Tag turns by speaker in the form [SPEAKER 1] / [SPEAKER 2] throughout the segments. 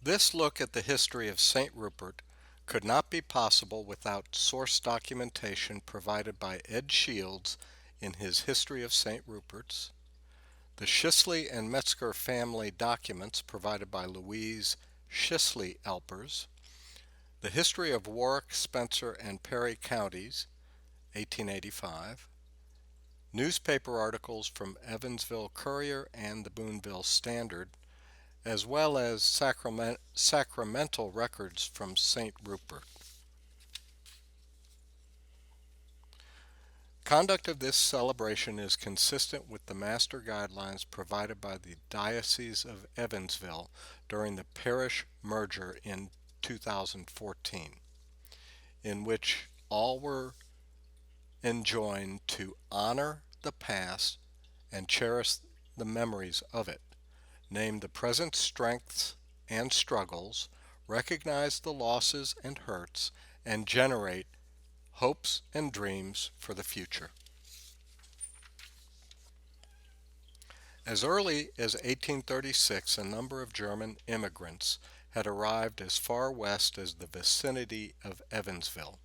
[SPEAKER 1] This look at the history of St. Rupert could not be possible without source documentation provided by Ed Shields in his History of St. Rupert's, the Schley and Metzger family documents provided by Louise Schley Elpers, the History of Warrick, Spencer, and Perry Counties, 1885, newspaper articles from Evansville Courier and the Boonville Standard, as well as sacramental records from St. Rupert. Conduct of this celebration is consistent with the master guidelines provided by the Diocese of Evansville during the parish merger in 2014, in which all were enjoined to honor the past and cherish the memories of it, name the present strengths and struggles, recognize the losses and hurts, and generate hopes and dreams for the future. As early as 1836, a number of German immigrants had arrived as far west as the vicinity of Evansville.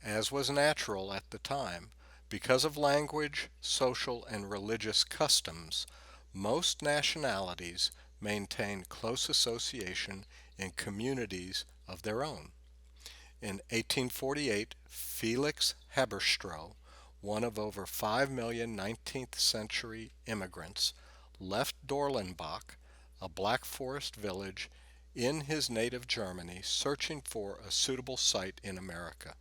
[SPEAKER 1] As was natural at the time, because of language, social, and religious customs, most nationalities maintained close association in communities of their own. In 1848, Felix Haberstroh, one of over 5 million 19th century immigrants, left Dorlenbach, a Black Forest village in his native Germany, searching for a suitable site in America.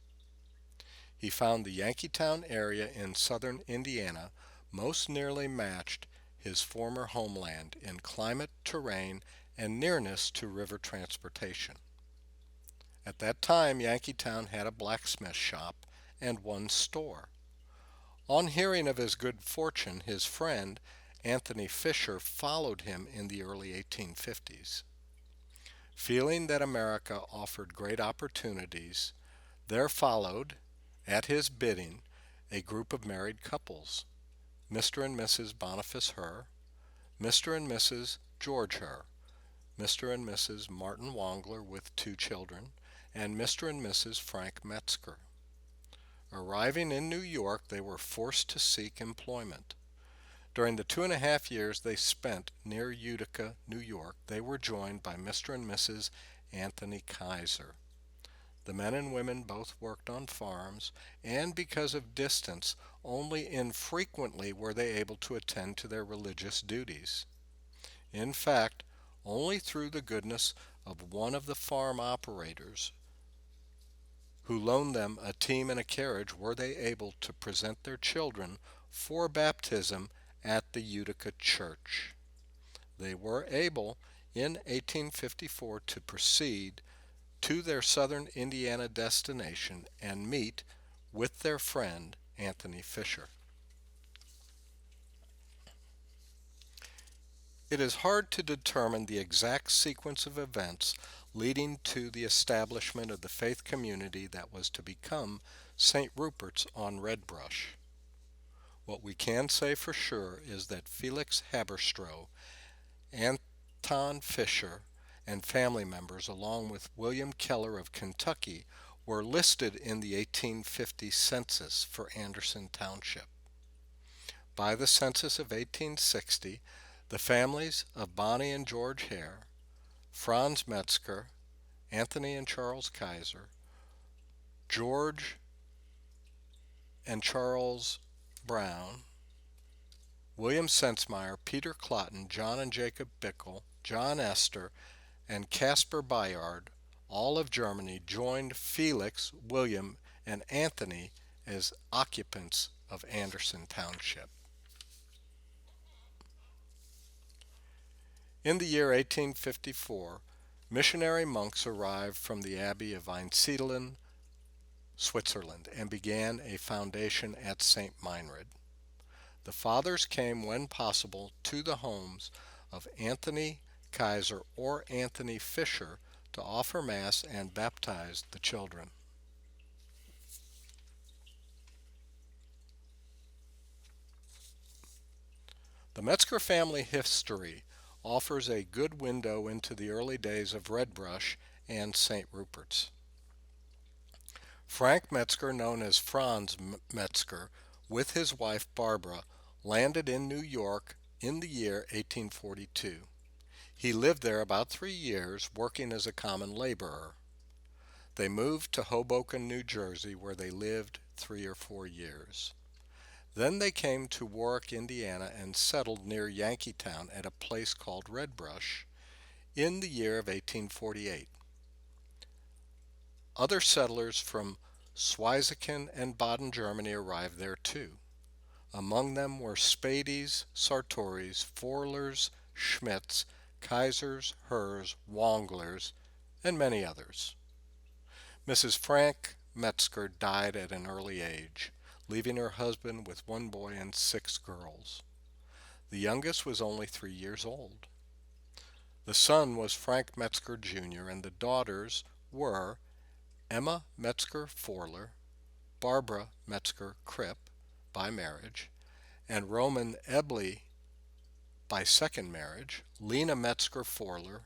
[SPEAKER 1] He found the Yankeetown area in southern Indiana most nearly matched his former homeland in climate, terrain, and nearness to river transportation. At that time, Yankeetown had a blacksmith shop and one store. On hearing of his good fortune, his friend, Anthony Fisher, followed him in the early 1850s. Feeling that America offered great opportunities, there followed, at his bidding, a group of married couples, Mr. and Mrs. Boniface Herr, Mr. and Mrs. George Herr, Mr. and Mrs. Martin Wongler with 2 children, and Mr. and Mrs. Frank Metzger. Arriving in New York, they were forced to seek employment. During the 2.5 years they spent near Utica, New York, they were joined by Mr. and Mrs. Anthony Kaiser. The men and women both worked on farms, and because of distance, only infrequently were they able to attend to their religious duties. In fact, only through the goodness of one of the farm operators, who loaned them a team and a carriage, were they able to present their children for baptism at the Utica Church. They were able, in 1854, to proceed to their southern Indiana destination and meet with their friend Anthony Fisher. It is hard to determine the exact sequence of events leading to the establishment of the faith community that was to become St. Rupert's on Red Brush. What we can say for sure is that Felix Haberstroh, Anton Fisher, and family members, along with William Keller of Kentucky, were listed in the 1850 census for Anderson Township. By the census of 1860, the families of Bonnie and George Hare, Franz Metzger, Anthony and Charles Kaiser, George and Charles Brown, William Sensmeyer, Peter Clotton, John and Jacob Bickel, John Esther, and Caspar Bayard, all of Germany, joined Felix, William, and Anthony as occupants of Anderson Township. In the year 1854, missionary monks arrived from the Abbey of Einsiedeln, Switzerland, and began a foundation at St. Meinrad. The fathers came when possible to the homes of Anthony Kaiser or Anthony Fisher to offer Mass and baptize the children. The Metzger family history offers a good window into the early days of Redbrush and St. Rupert's. Frank Metzger, known as Franz Metzger, with his wife Barbara, landed in New York in the year 1842. He lived there about 3 years, working as a common laborer. They moved to Hoboken, New Jersey, where they lived 3 or 4 years. Then they came to Warrick, Indiana, and settled near Yankeetown at a place called Redbrush in the year of 1848. Other settlers from Zweizicken and Baden, Germany arrived there too. Among them were Spadies, Sartoris, Forlers, Schmidts, Kaisers, Hers, Wonglers, and many others. Mrs. Frank Metzger died at an early age, leaving her husband with one boy and 6 girls. The youngest was only 3 years old. The son was Frank Metzger Jr., and the daughters were Emma Metzger Forler, Barbara Metzger Kripp by marriage, and Roman Ebley by second marriage, Lena Metzger Forler,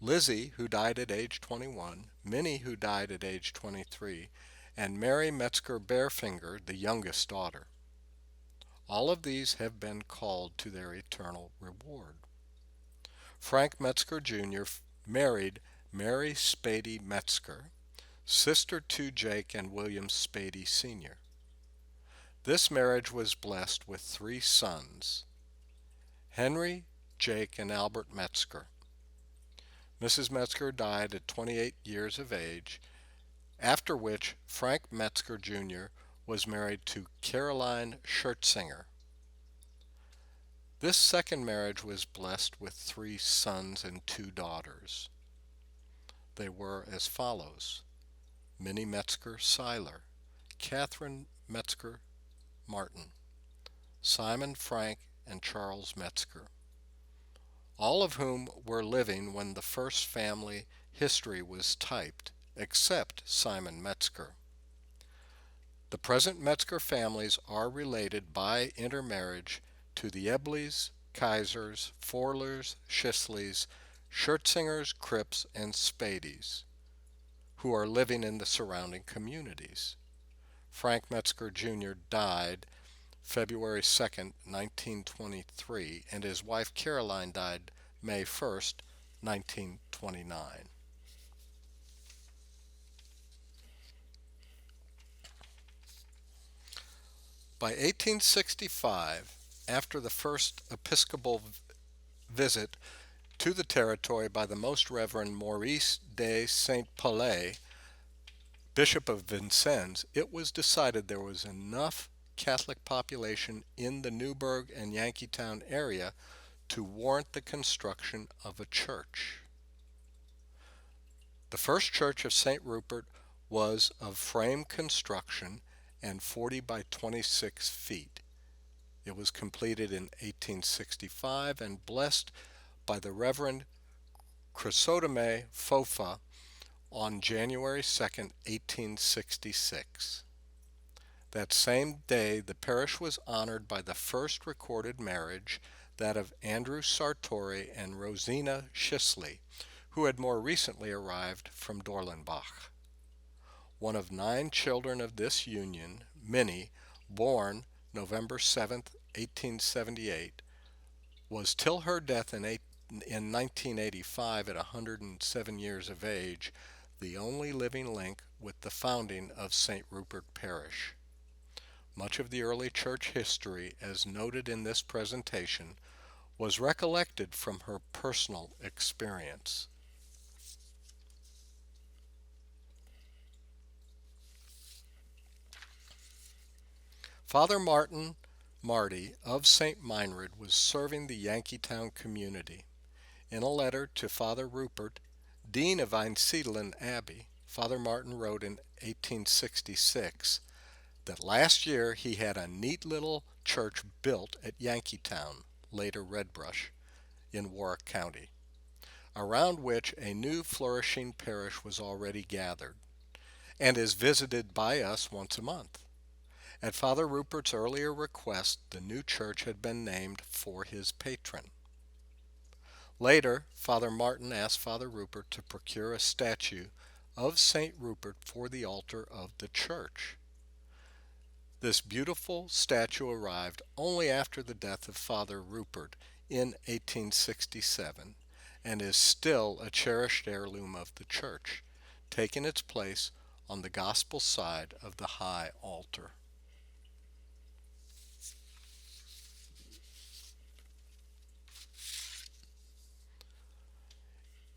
[SPEAKER 1] Lizzie, who died at age 21, Minnie, who died at age 23, and Mary Metzger Bearfinger, the youngest daughter. All of these have been called to their eternal reward. Frank Metzger Jr. married Mary Spady Metzger, sister to Jake and William Spady Sr. This marriage was blessed with 3 sons, Henry, Jake, and Albert Metzger. Mrs. Metzger died at 28 years of age, after which Frank Metzger Jr. was married to Caroline Schertzinger. This second marriage was blessed with 3 sons and 2 daughters. They were as follows: Minnie Metzger Seiler, Catherine Metzger Martin, Simon Frank, and Charles Metzger, all of whom were living when the first family history was typed, except Simon Metzger. The present Metzger families are related by intermarriage to the Ebleys, Kaisers, Forlers, Schisleys, Schertzingers, Kripps, and Spadies, who are living in the surrounding communities. Frank Metzger Jr. died February 2nd, 1923, and his wife Caroline died May 1st, 1929. By 1865, after the first Episcopal visit to the territory by the Most Reverend Maurice de Saint Pallais, Bishop of Vincennes, it was decided there was enough Catholic population in the Newburgh and Yankeetown area to warrant the construction of a church. The first church of St. Rupert was of frame construction and 40 by 26 feet. It was completed in 1865 and blessed by the Reverend Chrysotome Fofa on January 2nd, 1866. That same day, the parish was honored by the first recorded marriage, that of Andrew Sartori and Rosina Schisly, who had more recently arrived from Dorlenbach. One of 9 children of this union, Minnie, born November 7th, 1878, was till her death in 1985 at 107 years of age, the only living link with the founding of St. Rupert Parish. Much of the early church history, as noted in this presentation, was recollected from her personal experience. Father Marty of St. Meinrad was serving the Yankeetown community. In a letter to Father Rupert, Dean of Einsiedeln Abbey, Father Martin wrote in 1866 that last year he had a neat little church built at Yankeetown, later Redbrush, in Warrick County, around which a new flourishing parish was already gathered, and is visited by us once a month. At Father Rupert's earlier request, the new church had been named for his patron. Later, Father Martin asked Father Rupert to procure a statue of St. Rupert for the altar of the church. This beautiful statue arrived only after the death of Father Rupert in 1867 and is still a cherished heirloom of the church, taking its place on the gospel side of the high altar.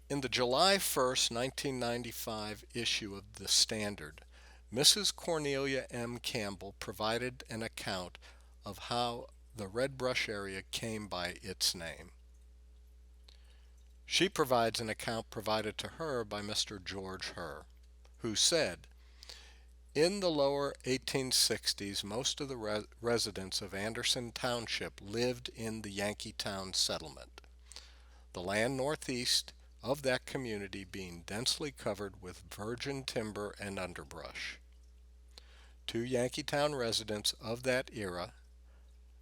[SPEAKER 1] In the July 1st, 1995 issue of The Standard, Mrs. Cornelia M. Campbell provided an account of how the Red Brush area came by its name. She provides an account provided to her by Mr. George Herr, who said, in the lower 1860s, most of the residents of Anderson Township lived in the Yankeetown settlement, the land northeast of that community being densely covered with virgin timber and underbrush. Two Yankeetown residents of that era,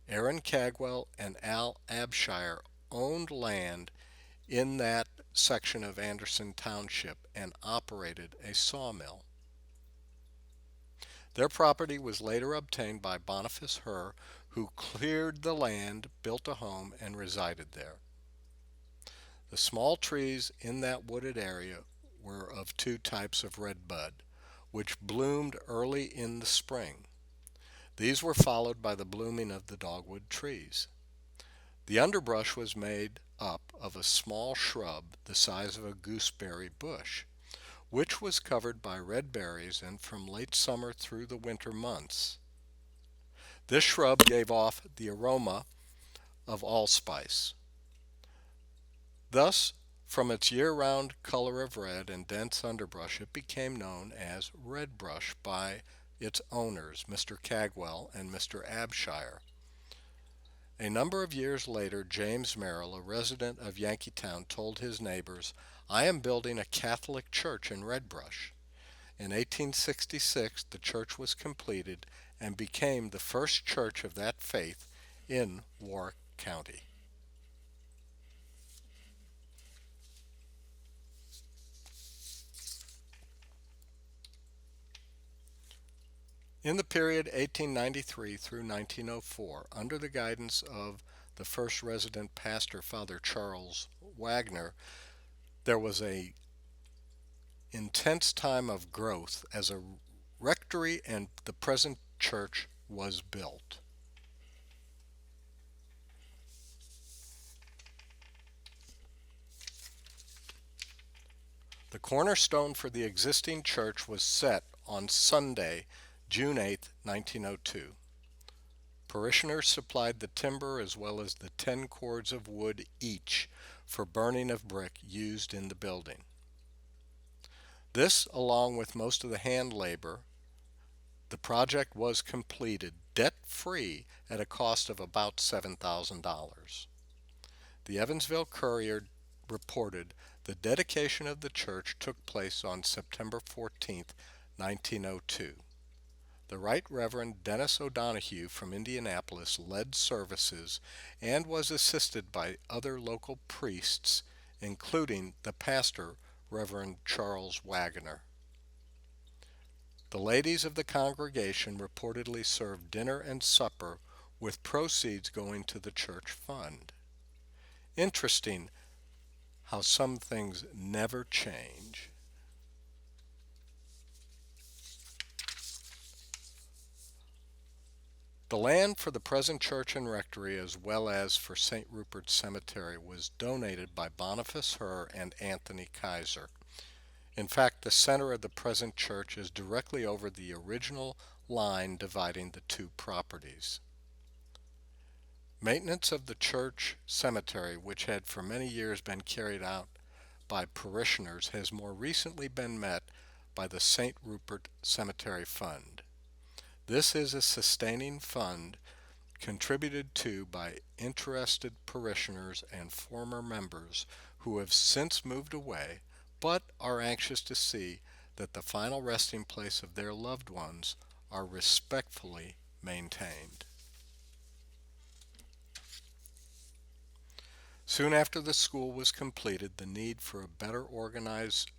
[SPEAKER 1] Aaron Cagwell and Al Abshire, owned land in that section of Anderson Township and operated a sawmill. Their property was later obtained by Boniface Herr, who cleared the land, built a home, and resided there. The small trees in that wooded area were of two types of red bud, which bloomed early in the spring. These were followed by the blooming of the dogwood trees. The underbrush was made up of a small shrub the size of a gooseberry bush, which was covered by red berries and from late summer through the winter months. This shrub gave off the aroma of allspice. Thus, from its year-round color of red and dense underbrush, it became known as red brush by its owners, Mr. Cagwell and Mr. Abshire. A number of years later, James Merrill, a resident of Yankeetown, told his neighbors, "I am building a Catholic church in Red Brush." In 1866, the church was completed and became the first church of that faith in Warrick County. In the period 1893 through 1904, under the guidance of the first resident pastor, Father Charles Wagner, there was a intense time of growth as a rectory and the present church was built. The cornerstone for the existing church was set on Sunday, June 8, 1902. Parishioners supplied the timber as well as the 10 cords of wood each for burning of brick used in the building. This, along with most of the hand labor, the project was completed debt-free at a cost of about $7,000. The Evansville Courier reported the dedication of the church took place on September 14, 1902. The Right Reverend Dennis O'Donohue from Indianapolis led services and was assisted by other local priests, including the pastor, Reverend Charles Wagner. The ladies of the congregation reportedly served dinner and supper, with proceeds going to the church fund. Interesting how some things never change. The land for the present church and rectory, as well as for St. Rupert's Cemetery, was donated by Boniface Herr and Anthony Kaiser. In fact, the center of the present church is directly over the original line dividing the two properties. Maintenance of the church cemetery, which had for many years been carried out by parishioners, has more recently been met by the St. Rupert Cemetery Fund. This is a sustaining fund contributed to by interested parishioners and former members who have since moved away but are anxious to see that the final resting place of their loved ones are respectfully maintained. Soon after the school was completed, the need for a better organized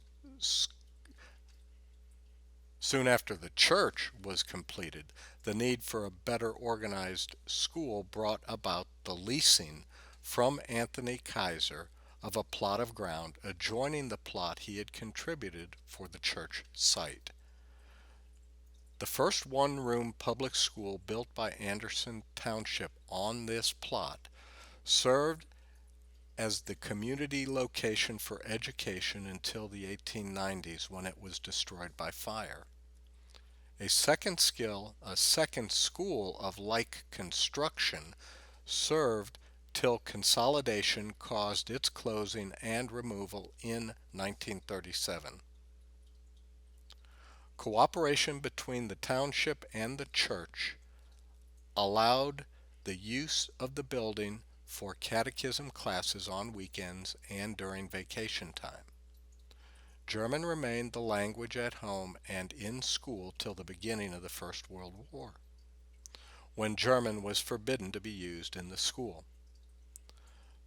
[SPEAKER 1] Soon after the church was completed, the need for a better organized school brought about the leasing from Anthony Kaiser of a plot of ground adjoining the plot he had contributed for the church site. The first one-room public school built by Anderson Township on this plot served as the community location for education until the 1890s when it was destroyed by fire. A second school of like construction served till consolidation caused its closing and removal in 1937. Cooperation between the township and the church allowed the use of the building for catechism classes on weekends and during vacation time. German remained the language at home and in school till the beginning of the First World War, when German was forbidden to be used in the school.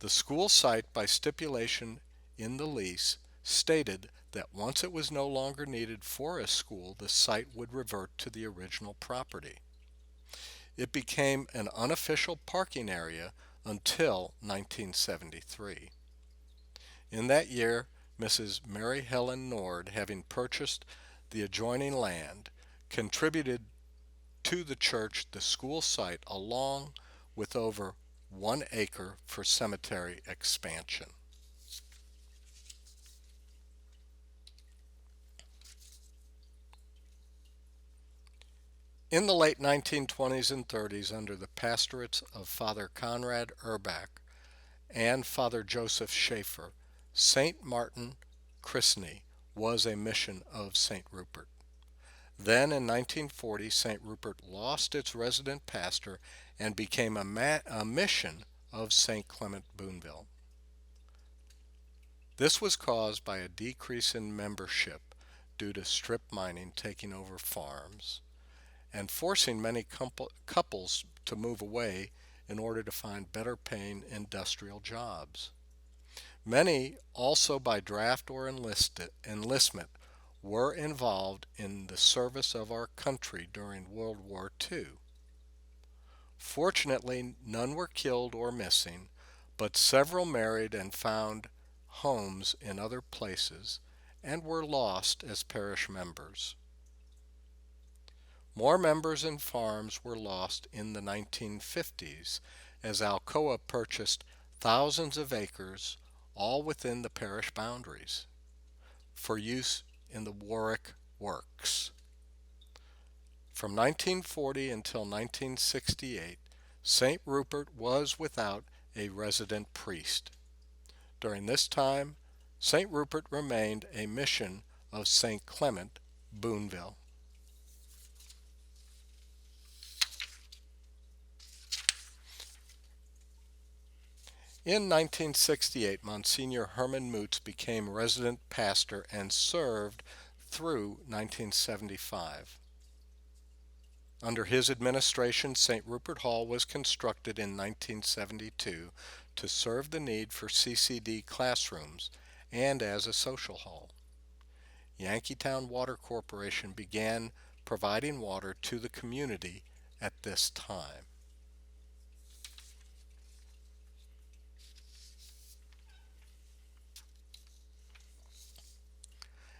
[SPEAKER 1] The school site, by stipulation in the lease, stated that once it was no longer needed for a school, the site would revert to the original property. It became an unofficial parking area until 1973. In that year, Mrs. Mary Helen Nord, having purchased the adjoining land, contributed to the church the school site along with over 1 acre for cemetery expansion. In the late 1920s and 30s, under the pastorates of Father Conrad Urbach and Father Joseph Schaefer, St. Martin Christney was a mission of St. Rupert. Then in 1940, St. Rupert lost its resident pastor and became a mission of St. Clement Boonville. This was caused by a decrease in membership due to strip mining taking over farms and forcing many couples to move away in order to find better paying industrial jobs. Many, also by draft or enlistment, were involved in the service of our country during World War II. Fortunately, none were killed or missing, but several married and found homes in other places and were lost as parish members. More members and farms were lost in the 1950s as Alcoa purchased thousands of acres, all within the parish boundaries, for use in the Warrick works. From 1940 until 1968, St. Rupert was without a resident priest. During this time, St. Rupert remained a mission of St. Clement Boonville. In 1968, Monsignor Herman Moots became resident pastor and served through 1975. Under his administration, St. Rupert Hall was constructed in 1972 to serve the need for CCD classrooms and as a social hall. Yankeetown Water Corporation began providing water to the community at this time.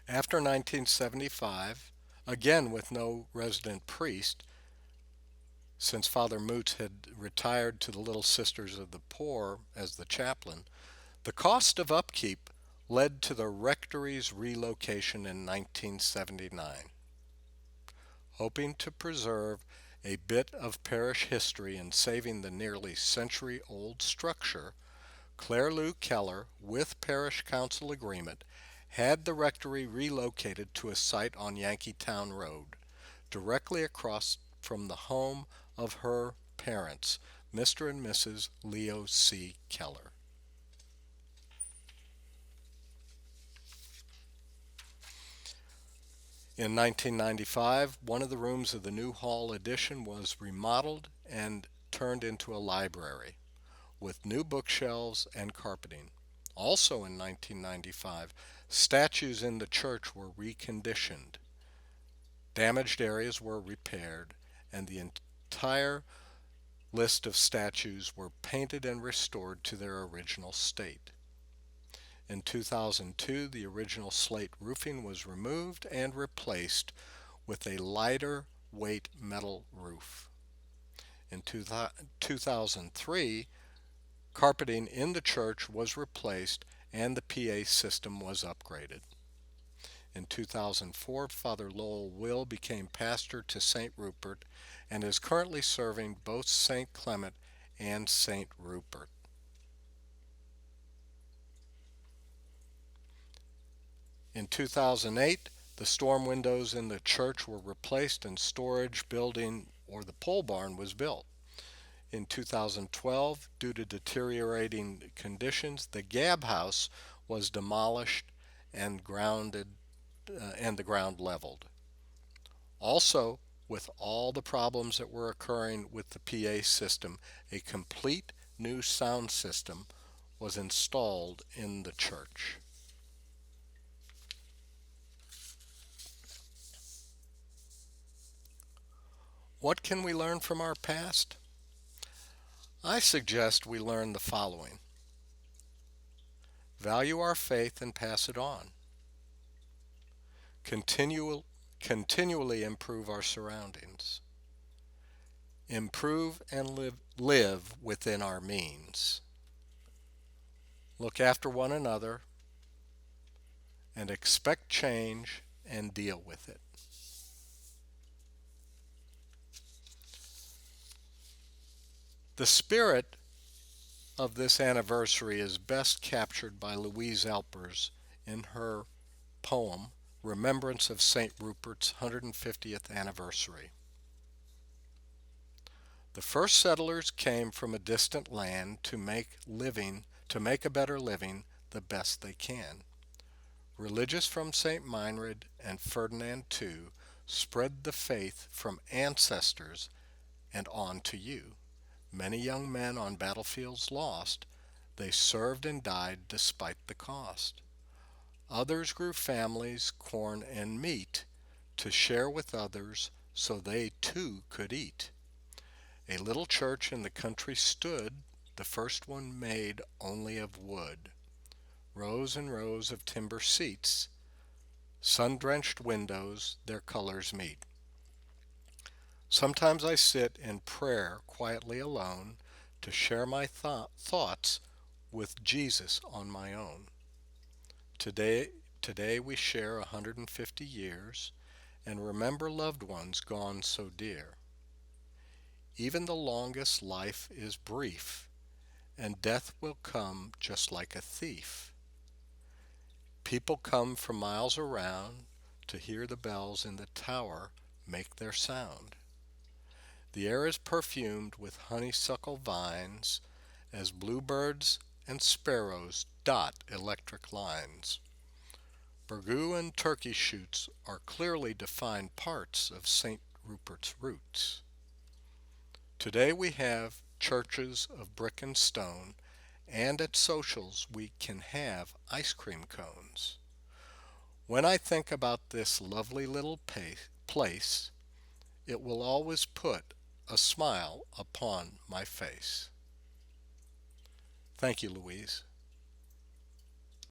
[SPEAKER 1] After 1975, again with no resident priest, since Father Moots had retired to the Little Sisters of the Poor as the chaplain, the cost of upkeep led to the rectory's relocation in 1979. Hoping to preserve a bit of parish history and saving the nearly century-old structure, Claire Lou Keller, with parish council agreement, had the rectory relocated to a site on Yankeetown Road, directly across from the home of her parents, Mr. and Mrs. Leo C. Keller. In 1995, one of the rooms of the new hall addition was remodeled and turned into a library. with new bookshelves and carpeting. Also in 1995, statues in the church were reconditioned, damaged areas were repaired, and the entire list of statues were painted and restored to their original state. In 2002, the original slate roofing was removed and replaced with a lighter weight metal roof. In 2003, carpeting in the church was replaced and the PA system was upgraded. In 2004, Father Lowell Will became pastor to St. Rupert and is currently serving both St. Clement and St. Rupert. In 2008, the storm windows in the church were replaced and storage building or the pole barn was built. In 2012, due to deteriorating conditions, the Gab House was demolished and the ground leveled. Also, with all the problems that were occurring with the PA system, a complete new sound system was installed in the church. What can we learn from our past? I suggest we learn the following: value our faith and pass it on. Continual, Continually improve our surroundings. Improve and live within our means. Look after one another and expect change and deal with it. The spirit of this anniversary is best captured by Louise Alpers in her poem Remembrance of St. Rupert's 150th Anniversary. The first settlers came from a distant land to make a better living the best they can. Religious from St. Meinrad and Ferdinand too spread the faith from ancestors and on to you. Many young men on battlefields lost, they served and died despite the cost. Others grew families, corn and meat to share with others so they too could eat. A little church in the country stood, the first one made only of wood. Rows and rows of timber seats, sun-drenched windows, their colors meet. Sometimes I sit in prayer quietly alone to share my thoughts with Jesus on my own. Today we share 150 years and remember loved ones gone so dear. Even the longest life is brief, and death will come just like a thief. People come from miles around to hear the bells in the tower make their sound. The air is perfumed with honeysuckle vines as bluebirds and sparrows dot electric lines. Burgoo and turkey shoots are clearly defined parts of St. Rupert's roots. Today we have churches of brick and stone, and at socials we can have ice cream cones. When I think about this lovely little place, it will always put a smile upon my face. Thank you, Louise.